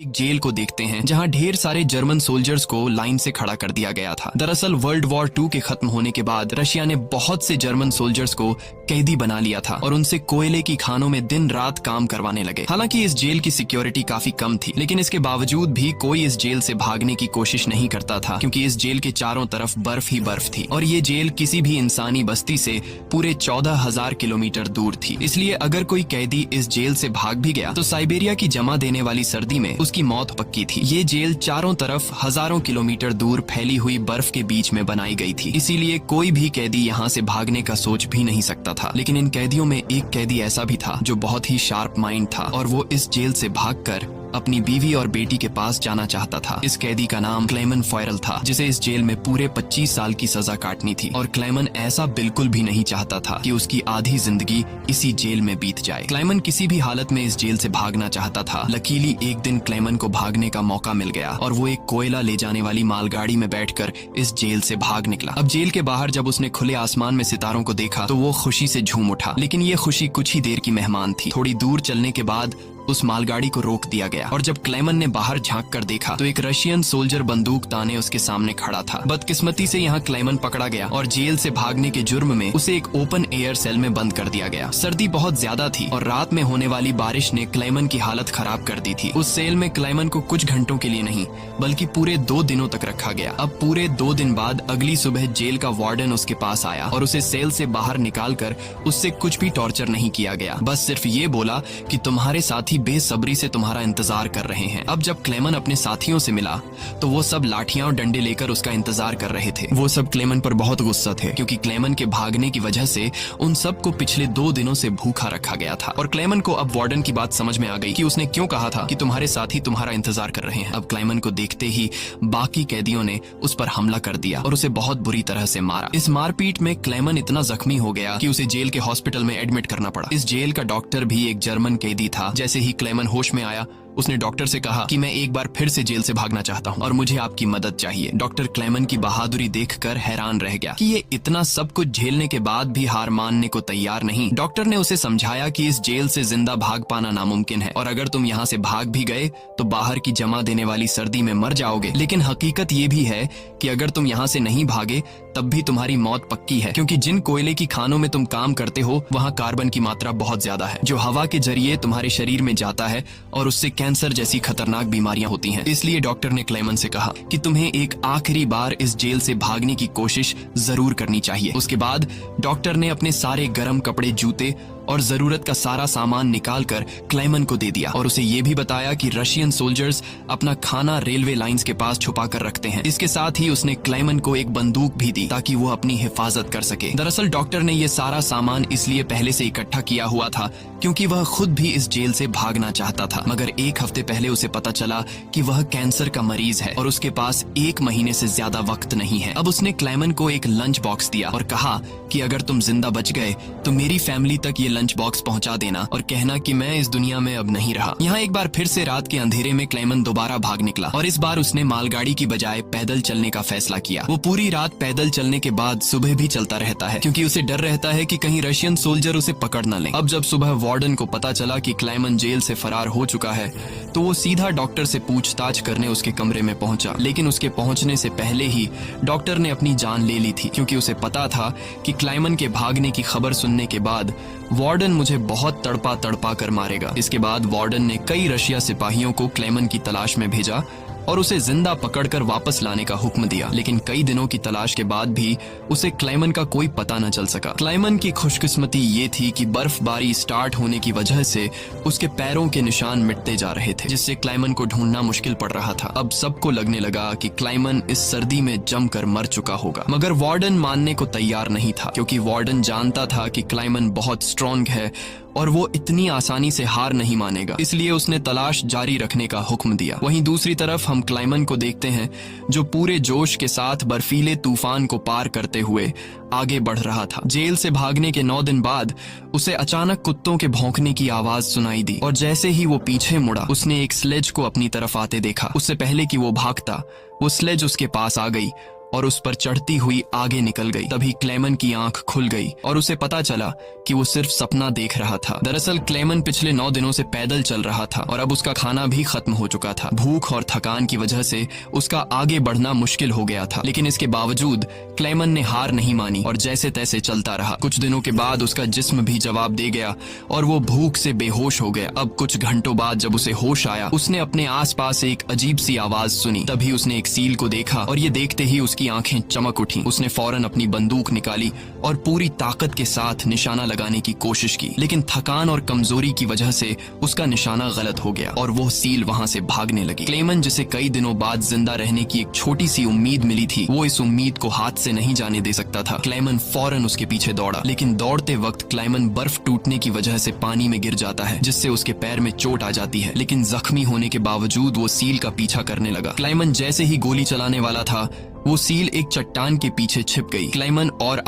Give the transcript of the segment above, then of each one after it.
एक जेल को देखते हैं जहां ढेर सारे जर्मन सोल्जर्स को लाइन से खड़ा कर दिया गया था। दरअसल वर्ल्ड वॉर 2 के खत्म होने के बाद रशिया ने बहुत से जर्मन सोल्जर्स को कैदी बना लिया था और उनसे कोयले की खानों में दिन रात काम करवाने लगे। हालांकि इस जेल की सिक्योरिटी काफी कम थी, लेकिन इसके बावजूद भी कोई इस जेल से भागने की कोशिश नहीं करता था, क्योंकि इस जेल के चारों तरफ बर्फ ही बर्फ थी और ये जेल किसी भी इंसानी बस्ती से पूरे 14,000 किलोमीटर दूर थी। इसलिए अगर कोई कैदी इस जेल से भाग भी गया तो साइबेरिया की जमा देने वाली सर्दी में उसकी मौत पक्की थी। ये जेल चारों तरफ हजारों किलोमीटर दूर फैली हुई बर्फ के बीच में बनाई गई थी, इसीलिए कोई भी कैदी यहाँ से भागने का सोच भी नहीं सकता था। लेकिन इन कैदियों में एक कैदी ऐसा भी था जो बहुत ही शार्प माइंड था और वो इस जेल से भागकर अपनी बीवी और बेटी के पास जाना चाहता था। इस कैदी का नाम क्लेमन फॉयरल था, जिसे इस जेल में पूरे 25 साल की सजा काटनी थी और क्लेमन ऐसा बिल्कुल भी नहीं चाहता था कि उसकी आधी जिंदगी इसी जेल में बीत जाए। क्लेमन किसी भी हालत में इस जेल से भागना चाहता था। लकीली एक दिन क्लेमन को भागने का मौका मिल गया और वो एक कोयला ले जाने वाली मालगाड़ी में बैठकर इस जेल से भाग निकला। अब जेल के बाहर जब उसने खुले आसमान में सितारों को देखा तो वो खुशी से झूम उठा, लेकिन ये खुशी कुछ ही देर की मेहमान थी। थोड़ी दूर चलने के बाद उस मालगाड़ी को रोक दिया गया और जब क्लेमन ने बाहर झांक कर देखा तो एक रशियन सोल्जर बंदूक ताने उसके सामने खड़ा था। बदकिस्मती से यहाँ क्लेमन पकड़ा गया और जेल से भागने के जुर्म में उसे एक ओपन एयर सेल में बंद कर दिया गया। सर्दी बहुत ज्यादा थी और रात में होने वाली बारिश ने क्लेमन की हालत खराब कर दी थी। उस सेल में क्लेमन को कुछ घंटों के लिए नहीं बल्कि पूरे 2 दिनों तक रखा गया। अब पूरे 2 दिन बाद अगली सुबह जेल का वार्डन उसके पास आया और उसे सेल से बाहर निकालकर उससे कुछ भी टॉर्चर नहीं किया गया। बस सिर्फ ये बोला कि तुम्हारे साथी बेसब्री से तुम्हारा इंतजार कर रहे हैं। अब जब क्लेमन अपने साथियों से मिला तो वो सब लाठियां और डंडे लेकर उसका इंतजार कर रहे थे। वो सब क्लेमन पर बहुत गुस्सा थे, क्योंकि क्लेमन के भागने की वजह से उन सबको पिछले 2 दिनों से भूखा रखा गया था। और क्लेमन को अब वार्डन की बात समझ में आ गई कि उसने क्यों कहा था कि तुम्हारे साथी तुम्हारा इंतजार कर रहे हैं। अब क्लेमन को देखते ही बाकी कैदियों ने उस पर हमला कर दिया और उसे बहुत बुरी तरह से मारा। इस मारपीट में क्लेमन इतना जख्मी हो गया कि उसे जेल के हॉस्पिटल में एडमिट करना पड़ा। इस जेल का डॉक्टर भी एक जर्मन कैदी था। जैसे ही क्लेमन होश में आया उसने डॉक्टर से कहा कि मैं एक बार फिर से जेल से भागना चाहता हूं और मुझे आपकी मदद चाहिए। डॉक्टर क्लेमन की बहादुरी देखकर हैरान रह गया कि ये इतना सब कुछ झेलने के बाद भी हार मानने को तैयार नहीं। डॉक्टर ने उसे समझाया कि इस जेल से जिंदा भाग पाना नामुमकिन है और अगर तुम यहाँ से भाग भी गए तो बाहर की जमा देने वाली सर्दी में मर जाओगे। लेकिन हकीकत ये भी है कि अगर तुम यहाँ से नहीं भागे तब भी तुम्हारी मौत पक्की है, क्योंकि जिन कोयले की खानों में तुम काम करते हो वहाँ कार्बन की मात्रा बहुत ज्यादा है, जो हवा के जरिए तुम्हारे शरीर में जाता है और उससे कैंसर जैसी खतरनाक बीमारियां होती हैं। इसलिए डॉक्टर ने क्लेमन से कहा कि तुम्हें एक आखिरी बार इस जेल से भागने की कोशिश जरूर करनी चाहिए। उसके बाद डॉक्टर ने अपने सारे गर्म कपड़े, जूते और जरूरत का सारा सामान निकालकर क्लेमन को दे दिया और उसे ये भी बताया कि रशियन सोल्जर्स अपना खाना रेलवे लाइंस के पास छुपा कर रखते हैं। इसके साथ ही उसने क्लेमन को एक बंदूक भी दी ताकि वो अपनी हिफाजत कर सके। दरअसल डॉक्टर ने ये सारा सामान इसलिए पहले से इकट्ठा किया हुआ था क्योंकि वह खुद भी इस जेल से भागना चाहता था, मगर 1 हफ्ते पहले उसे पता चला कि वह कैंसर का मरीज है और उसके पास 1 महीने से ज्यादा वक्त नहीं है। अब उसने क्लेमन को एक लंच बॉक्स दिया और कहा कि अगर तुम जिंदा बच गए तो मेरी फैमिली तक ये लंच बॉक्स पहुंचा देना और कहना कि मैं इस दुनिया में अब नहीं रहा। यहाँ एक बार फिर से रात के अंधेरे में क्लेमन दोबारा भाग निकला और इस बार उसने मालगाड़ी की बजाय पैदल चलने का फैसला किया। वो पूरी रात पैदल चलने के बाद सुबह भी चलता रहता है, क्योंकि उसे डर रहता है कि कहीं रशियन सोल्जर उसे पकड़ न लें। अब जब सुबह वार्डन को पता चला कि क्लेमन जेल से फरार हो चुका है तो वो सीधा डॉक्टर से पूछताछ करने उसके कमरे में पहुंचा। लेकिन उसके पहुंचने से पहले ही डॉक्टर ने अपनी जान ले ली थी, क्योंकि उसे पता था कि क्लेमन के भागने की खबर सुनने के बाद वार्डन मुझे बहुत तड़पा कर मारेगा। इसके बाद वार्डन ने कई रशिया सिपाहियों को क्लेमन की तलाश में भेजा और उसे जिंदा पकड़कर वापस लाने का हुक्म दिया। लेकिन कई दिनों की तलाश के बाद भी उसे क्लेमन का कोई पता न चल सका। क्लेमन की खुशकिस्मती ये थी कि बर्फबारी स्टार्ट होने की वजह से उसके पैरों के निशान मिटते जा रहे थे, जिससे क्लेमन को ढूंढना मुश्किल पड़ रहा था। अब सबको लगने लगा कि क्लेमन इस सर्दी में जमकर मर चुका होगा, मगर वार्डन मानने को तैयार नहीं था, क्योंकि वार्डन जानता था कि क्लेमन बहुत स्ट्रॉन्ग है और वो इतनी आसानी से हार नहीं मानेगा। इसलिए उसने तलाश जारी रखने का हुक्म दिया। वहीं दूसरी तरफ हम क्लेमन को देखते हैं जो पूरे जोश के साथ बर्फीले तूफान को पार करते हुए आगे बढ़ रहा था। जेल से भागने के 9 दिन बाद उसे अचानक कुत्तों के भौंकने की आवाज सुनाई दी और जैसे ही वो पीछे मुड़ा उसने एक स्लेज को अपनी तरफ आते देखा। उससे पहले कि वो भागता वो स्लेज उसके पास आ गई और उस पर चढ़ती हुई आगे निकल गई। तभी क्लेमन की आंख खुल गई और उसे पता चला कि वो सिर्फ सपना देख रहा था। दरअसल क्लेमन पिछले 9 दिनों से पैदल चल रहा था और अब उसका खाना भी खत्म हो चुका था। भूख और थकान की वजह से उसका आगे बढ़ना मुश्किल हो गया था, लेकिन इसके बावजूद क्लेमन ने हार नहीं मानी और जैसे तैसे चलता रहा। कुछ दिनों के बाद उसका जिस्म भी जवाब दे गया और वो भूख से बेहोश हो गया। अब कुछ घंटों बाद जब उसे होश आया, उसने अपने आसपास एक अजीब सी आवाज सुनी। तभी उसने एक सील को देखा और ये देखते ही उसकी आंखें चमक उठी। उसने फौरन अपनी बंदूक निकाली और पूरी ताकत के साथ निशाना लगाने की कोशिश की, लेकिन थकान और कमजोरी की वजह से उसका निशाना गलत हो गया और वो सील वहां से भागने लगी। क्लेमन, जिसे कई दिनों बाद जिंदा रहने की एक छोटी सी उम्मीद मिली थी, वो इस उम्मीद को हाथ से नहीं जाने दे सकता था। क्लेमन फौरन उसके पीछे दौड़ा, लेकिन दौड़ते वक्त क्लेमन बर्फ टूटने की वजह से पानी में गिर जाता है, जिससे उसके पैर में चोट आ जाती है। लेकिन जख्मी होने के बावजूद वो सील का पीछा करने लगा। क्लेमन जैसे ही गोली चलाने वाला था, वो सील एक चट्टान के पीछे छिप गई। क्लेमन और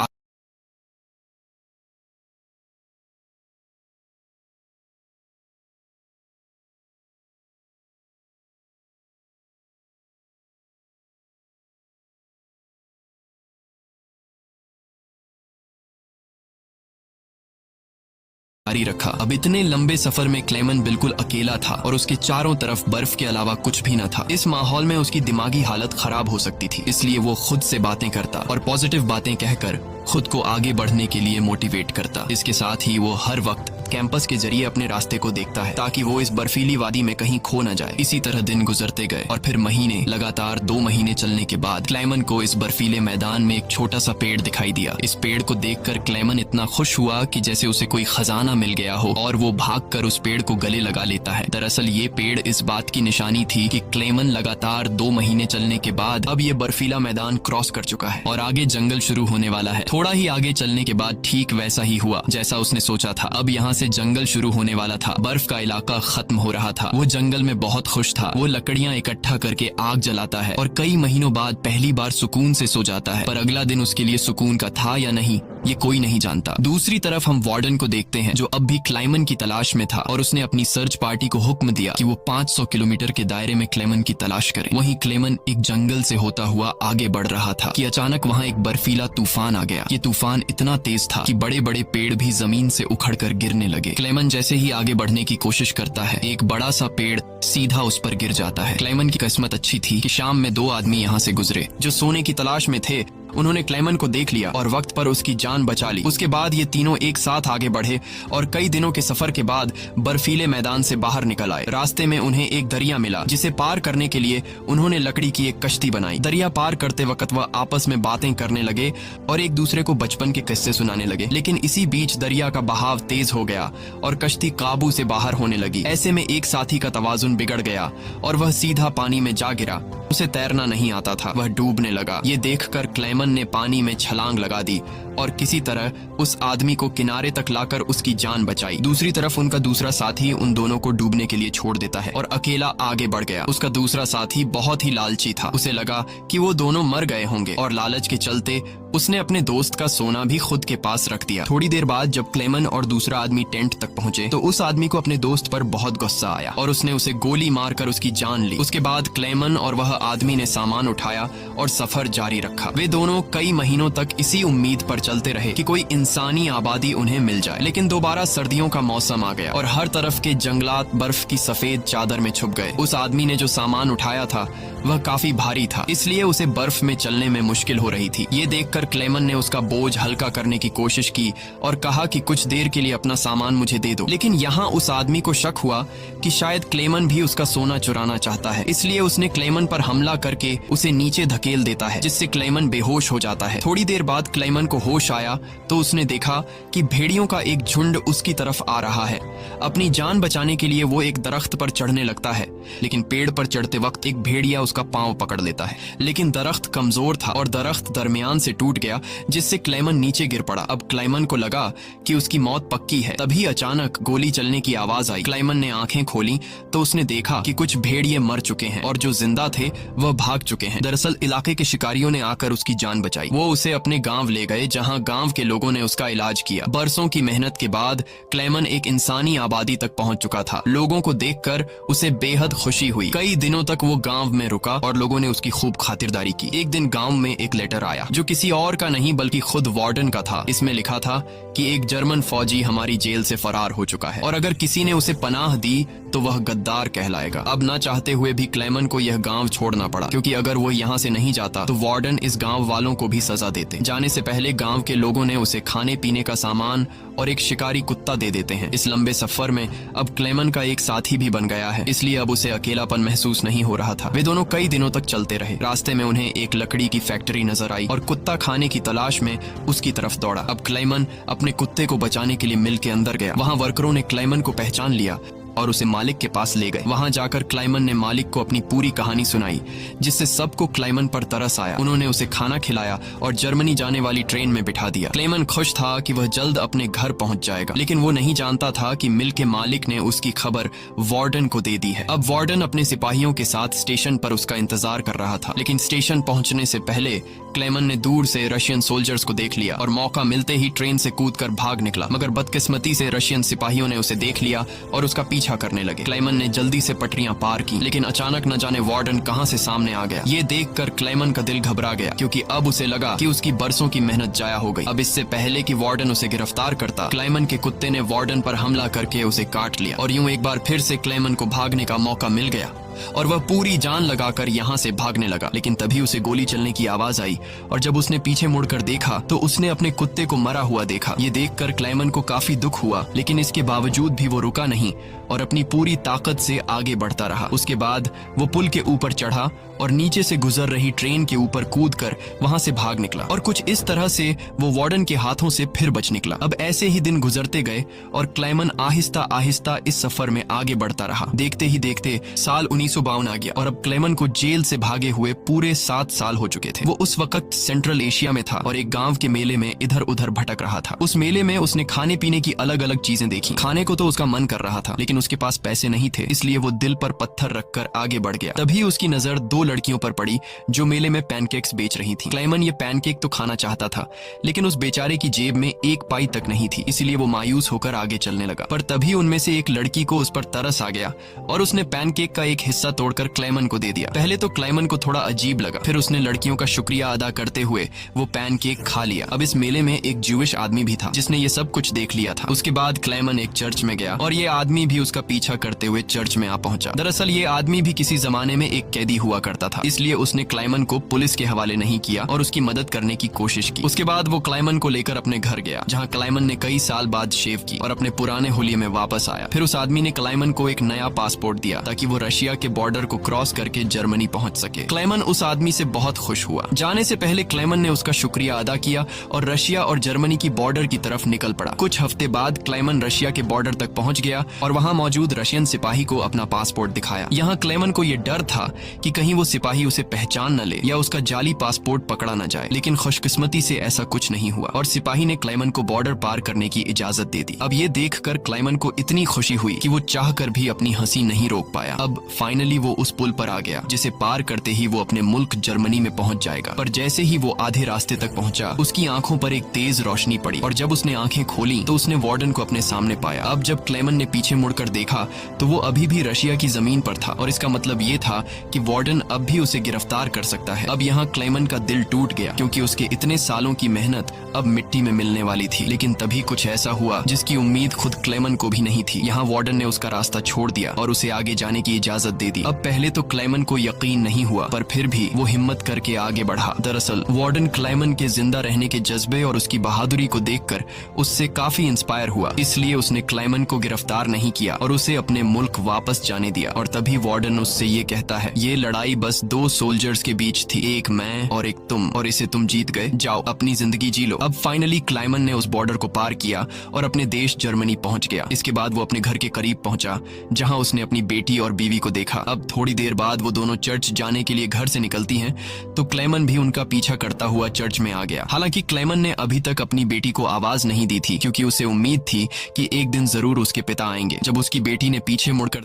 जारी रखा। अब इतने लंबे सफर में क्लेमन बिल्कुल अकेला था और उसके चारों तरफ बर्फ के अलावा कुछ भी न था। इस माहौल में उसकी दिमागी हालत खराब हो सकती थी, इसलिए वो खुद से बातें करता और पॉजिटिव बातें कहकर खुद को आगे बढ़ने के लिए मोटिवेट करता। इसके साथ ही वो हर वक्त कैंपस के जरिए अपने रास्ते को देखता है ताकि वो इस बर्फीली वादी में कहीं खो न जाए। इसी तरह दिन गुजरते गए और फिर महीने, लगातार 2 महीने चलने के बाद क्लेमन को इस बर्फीले मैदान में एक छोटा सा पेड़ दिखाई दिया। इस पेड़ को देखकर क्लेमन इतना खुश हुआ कि जैसे उसे कोई खजाना मिल गया हो और वो भागकर उस पेड़ को गले लगा लेता है। दरअसल ये पेड़ इस बात की निशानी थी कि क्लेमन लगातार 2 महीने चलने के बाद अब ये बर्फीला मैदान क्रॉस कर चुका है और आगे जंगल शुरू होने वाला है। थोड़ा ही आगे चलने के बाद ठीक वैसा ही हुआ जैसा उसने सोचा था। अब यहाँ से जंगल शुरू होने वाला था। बर्फ का इलाका खत्म हो रहा था। वो जंगल में बहुत खुश था। वो लकड़ियां इकट्ठा करके आग जलाता है और कई महीनों बाद पहली बार सुकून से सो जाता है। पर अगला दिन उसके लिए सुकून का था या नहीं, ये कोई नहीं जानता। दूसरी तरफ हम वार्डन को देखते हैं, जो अब भी क्लेमन की तलाश में था और उसने अपनी सर्च पार्टी को हुक्म दिया कि वो 500 किलोमीटर के दायरे में क्लेमन की तलाश करें। वहीं क्लेमन एक जंगल से होता हुआ आगे बढ़ रहा था कि अचानक वहाँ एक बर्फीला तूफान आ गया। ये तूफान इतना तेज था कि बड़े बड़े पेड़ भी जमीन से उखड़कर गिरने लगे। क्लेमन जैसे ही आगे बढ़ने की कोशिश करता है, एक बड़ा सा पेड़ सीधा उस पर गिर जाता है। क्लेमन की किस्मत अच्छी थी कि शाम में 2 आदमी यहाँ से गुजरे जो सोने की तलाश में थे। उन्होंने क्लेमन को देख लिया और वक्त पर उसकी जान बचा ली। उसके बाद ये तीनों एक साथ आगे बढ़े और कई दिनों के सफर के बाद बर्फीले मैदान से बाहर निकल आए। रास्ते में उन्हें एक दरिया मिला, जिसे पार करने के लिए उन्होंने लकड़ी की एक कश्ती बनाई। दरिया पार करते वक्त वह आपस में बातें करने लगे और एक दूसरे को बचपन के किस्से सुनाने लगे। लेकिन इसी बीच दरिया का बहाव तेज हो गया और कश्ती काबू से बाहर होने लगी। ऐसे में एक साथी का तवाजुन बिगड़ गया और वह सीधा पानी में जा गिरा। उसे तैरना नहीं आता था, वह डूबने लगा। ये देखकर क्लेमन ने पानी में छलांग लगा दी और किसी तरह उस आदमी को किनारे तक लाकर उसकी जान बचाई। दूसरी तरफ उनका दूसरा साथी उन दोनों को डूबने के लिए छोड़ देता है और अकेला आगे बढ़ गया। उसका दूसरा साथी बहुत ही लालची था। उसे लगा कि वो दोनों मर गए होंगे और लालच के चलते उसने अपने दोस्त का सोना भी खुद के पास रख दिया। थोड़ी देर बाद जब क्लेमन और दूसरा आदमी टेंट तक पहुंचे तो उस आदमी को अपने दोस्त पर बहुत गुस्सा आया और उसने उसे गोली मारकर उसकी जान ली। उसके बाद क्लेमन और वह आदमी ने सामान उठाया और सफर जारी रखा। वे दोनों कई महीनों तक इसी उम्मीद पर चलते रहे कि कोई इंसानी आबादी उन्हें मिल जाए। लेकिन दोबारा सर्दियों का मौसम आ गया और हर तरफ के जंगलात बर्फ की सफेद चादर में छुप गए। उस आदमी ने जो सामान उठाया था वह काफी भारी था, इसलिए उसे बर्फ में चलने में मुश्किल हो रही थी। ये देखकर क्लेमन ने उसका बोझ हल्का करने की कोशिश की और कहा कि कुछ देर के लिए अपना सामान मुझे दे दो। लेकिन यहाँ उस आदमी को शक हुआ कि शायद क्लेमन भी उसका सोना चुराना चाहता है, इसलिए उसने क्लेमन पर हमला करके उसे नीचे धकेल देता है, जिससे क्लेमन बेहोश हो जाता है। थोड़ी देर बाद क्लेमन को होश आया तो उसने देखा कि भेड़ियों का एक झुंड उसकी तरफ आ रहा है। अपनी जान बचाने के लिए वो एक दरख्त पर चढ़ने लगता है, लेकिन पेड़ पर चढ़ते वक्त एक भेड़िया उसका पांव पकड़ लेता है। लेकिन दरख्त कमजोर था और दरख्त दरमियान से टूट गया, जिससे क्लेमन नीचे गिर पड़ा। अब क्लेमन को लगा कि उसकी मौत पक्की है। तभी अचानक गोली चलने की आवाज आई। क्लेमन ने आंखें खोली तो उसने देखा कि कुछ भेड़िए मर चुके हैं और जो जिंदा थे वह भाग चुके हैं। दरअसल इलाके के शिकारियों ने आकर उसकी जान बचाई। वो उसे अपने गांव ले गए, जहां गांव के लोगों ने उसका इलाज किया। बरसों की मेहनत के बाद क्लेमन एक इंसानी आबादी तक पहुंच चुका था। लोगों को देखकर उसे बेहद खुशी हुई। कई दिनों तक वो गांव में रुका। रुका और लोगों ने उसकी खूब खातिरदारी की। एक दिन गांव में एक लेटर आया जो किसी और का नहीं बल्कि खुद वार्डन का था। इसमें लिखा था कि एक जर्मन फौजी हमारी जेल से फरार हो चुका है और अगर किसी ने उसे पनाह दी तो वह गद्दार कहलाएगा। अब ना चाहते हुए भी क्लेमन को यह गांव छोड़ना पड़ा, क्योंकि अगर वो यहाँ से नहीं जाता तो वार्डन इस गांव वालों को भी सजा देते। जाने से पहले गांव के लोगों ने उसे खाने पीने का सामान और एक शिकारी कुत्ता दे देते हैं। इस लंबे सफर में अब क्लेमन का एक साथी भी बन गया है, इसलिए अब उसे अकेलापन महसूस नहीं हो रहा था। वे दोनों कई दिनों तक चलते रहे। रास्ते में उन्हें एक लकड़ी की फैक्ट्री नजर आई और कुत्ता खाने की तलाश में उसकी तरफ दौड़ा। अब क्लेमन अपने कुत्ते को बचाने के लिए मिल के अंदर गया। वहां वर्करों ने क्लेमन को पहचान लिया और उसे मालिक के पास ले गए। वहां जाकर क्लेमन ने मालिक को अपनी पूरी कहानी सुनाई, जिससे सबको क्लेमन पर तरस आया। उन्होंने उसे खाना खिलाया और जर्मनी जाने वाली ट्रेन में बिठा दिया। क्लेमन खुश था कि वह जल्द अपने घर पहुंच जाएगा, लेकिन वो नहीं जानता था कि मिल के मालिक ने उसकी खबर वार्डन को दे दी है। अब वार्डन अपने सिपाहियों के साथ स्टेशन पर उसका इंतजार कर रहा था, लेकिन स्टेशन पहुंचने से पहले क्लेमन ने दूर से रशियन सोल्जर्स को देख लिया और मौका मिलते ही ट्रेन से कूदकर भाग निकला। मगर बदकिस्मती से रशियन सिपाहियों ने उसे देख लिया और उसका पीछा करने लगे। क्लेमन ने जल्दी से पटरियां पार की, लेकिन अचानक न जाने वार्डन कहां से सामने आ गया। ये देखकर क्लेमन का दिल घबरा गया, क्योंकि अब उसे लगा कि उसकी बरसों की मेहनत जाया हो गई। अब इससे पहले कि वार्डन उसे गिरफ्तार करता, क्लेमन के कुत्ते ने वार्डन पर हमला करके उसे काट लिया और यूं एक बार फिर से क्लेमन को भागने का मौका मिल गया और वह पूरी जान लगाकर यहाँ से भागने लगा। लेकिन तभी उसे गोली चलने की आवाज आई और जब उसने पीछे मुड़कर देखा तो उसने अपने कुत्ते को मरा हुआ देखा। ये देखकर क्लेमन को काफी दुख हुआ, लेकिन इसके बावजूद भी वो रुका नहीं और अपनी पूरी ताकत से आगे बढ़ता रहा। उसके बाद वो पुल के ऊपर चढ़ा और नीचे से गुजर रही ट्रेन के ऊपर कूदकर वहां से भाग निकला और कुछ इस तरह से वो वार्डन के हाथों से फिर बच निकला। अब ऐसे ही दिन गुजरते गए और क्लेमन आहिस्ता आहिस्ता इस सफर में आगे बढ़ता रहा। देखते ही देखते साल 1952 आ गया और अब क्लेमन को जेल से भागे हुए पूरे 7 साल हो चुके थे। वो उस वक्त सेंट्रल एशिया में था और एक गांव के मेले में इधर उधर भटक रहा था। उस मेले में उसने खाने पीने की अलग अलग चीजें देखी। खाने को तो उसका मन कर रहा था, लेकिन उसके पास पैसे नहीं थे, इसलिए वो दिल पर पत्थर रखकर आगे बढ़ गया। तभी उसकी नजर 2 लड़कियों पर पड़ी जो मेले में पैनकेक्स बेच रही थी। क्लेमन ये पैनकेक तो खाना चाहता था, लेकिन उस बेचारे की जेब में 1 पाई तक नहीं थी, इसलिए वो मायूस होकर आगे चलने लगा। पर तभी उनमें से एक लड़की को उस पर तरस आ गया और उसने पैनकेक का एक हिस्सा तोड़कर क्लेमन को दे दिया। पहले तो क्लेमन को थोड़ा अजीब लगा, फिर उसने लड़कियों का शुक्रिया अदा करते हुए वो पैनकेक खा लिया। अब इस मेले में एक ज्यूइश आदमी भी था जिसने ये सब कुछ देख लिया था। उसके बाद क्लेमन एक चर्च में गया और ये आदमी भी उसका पीछा करते हुए चर्च में आ पहुंचा। दरअसल ये आदमी भी किसी जमाने में एक कैदी हुआ करता था, इसलिए उसने क्लेमन को पुलिस के हवाले नहीं किया और उसकी मदद करने की कोशिश की। उसके बाद वो क्लेमन को लेकर अपने घर गया, जहाँ क्लेमन ने कई साल बाद शेव की और अपने पुराने हुलिये में वापस आया। फिर उस आदमी ने क्लेमन को एक नया पासपोर्ट दिया ताकि वो रशिया के बॉर्डर को क्रॉस करके जर्मनी पहुंच सके। क्लेमन उस आदमी से बहुत खुश हुआ। जाने से पहले क्लेमन ने उसका शुक्रिया अदा किया और रशिया और जर्मनी की बॉर्डर की तरफ निकल पड़ा। कुछ हफ्ते बाद क्लेमन रशिया के बॉर्डर तक पहुंच गया और वहां मौजूद रशियन सिपाही को अपना पासपोर्ट दिखाया। यहाँ क्लेमन को यह डर था कि कहीं वो सिपाही उसे पहचान न ले या उसका जाली पासपोर्ट पकड़ा न जाए, लेकिन खुशकिस्मती से ऐसा कुछ नहीं हुआ और सिपाही ने क्लेमन को बॉर्डर पार करने की इजाजत दे दी। अब ये देखकर क्लेमन को इतनी खुशी हुई कि वो चाहकर भी अपनी हंसी नहीं रोक पाया। अब फाइनली वो उस पुल पर आ गया, जिसे पार करते ही वो अपने मुल्क जर्मनी में पहुंच जाएगा। पर जैसे ही वो आधे रास्ते तक पहुंचा, उसकी आंखों पर एक तेज रोशनी पड़ी और जब उसने आंखें खोली तो उसने वार्डन को अपने सामने पाया। अब जब क्लेमन ने पीछे मुड़कर देखा तो वो अभी भी रशिया की जमीन पर था और इसका मतलब ये था कि वार्डन अब भी उसे गिरफ्तार कर सकता है। अब यहाँ क्लेमन का दिल टूट गया, क्योंकि उसके इतने सालों की मेहनत अब मिट्टी में मिलने वाली थी। लेकिन तभी कुछ ऐसा हुआ जिसकी उम्मीद खुद क्लेमन को भी नहीं थी। यहाँ वार्डन ने उसका रास्ता छोड़ दिया और उसे आगे जाने की इजाजत दे दी। अब पहले तो क्लेमन को यकीन नहीं हुआ, पर फिर भी वो हिम्मत करके आगे बढ़ा। दरअसल वार्डन क्लेमन के जिंदा रहने के जज्बे और उसकी बहादुरी को देखकर उससे काफी इंस्पायर हुआ, इसलिए उसने क्लेमन को गिरफ्तार नहीं किया और उसे अपने मुल्क वापस जाने दिया। और तभी वार्डन उससे ये कहता है, ये लड़ाई बस 2 सोल्जर्स के बीच थी, एक मैं और एक तुम, और इसे तुम जीत गए। जाओ अपनी जिंदगी जी लो। अब फाइनली क्लेमन ने उस बॉर्डर को पार किया और अपने देश जर्मनी पहुंच गया। इसके बाद वो अपने घर के करीब पहुंचा, जहां उसने अपनी बेटी और बीवी को देखा। अब थोड़ी देर बाद वो दोनों चर्च जाने के लिए घर से निकलती हैं, तो क्लेमन भी उनका पीछा करता हुआ चर्च में आ गया। हालांकि क्लेमन ने अभी तक अपनी बेटी को आवाज नहीं दी थी, क्योंकि उसे उम्मीद थी कि एक दिन जरूर उसके पिता आएंगे। जब उसकी बेटी ने पीछे मुड़कर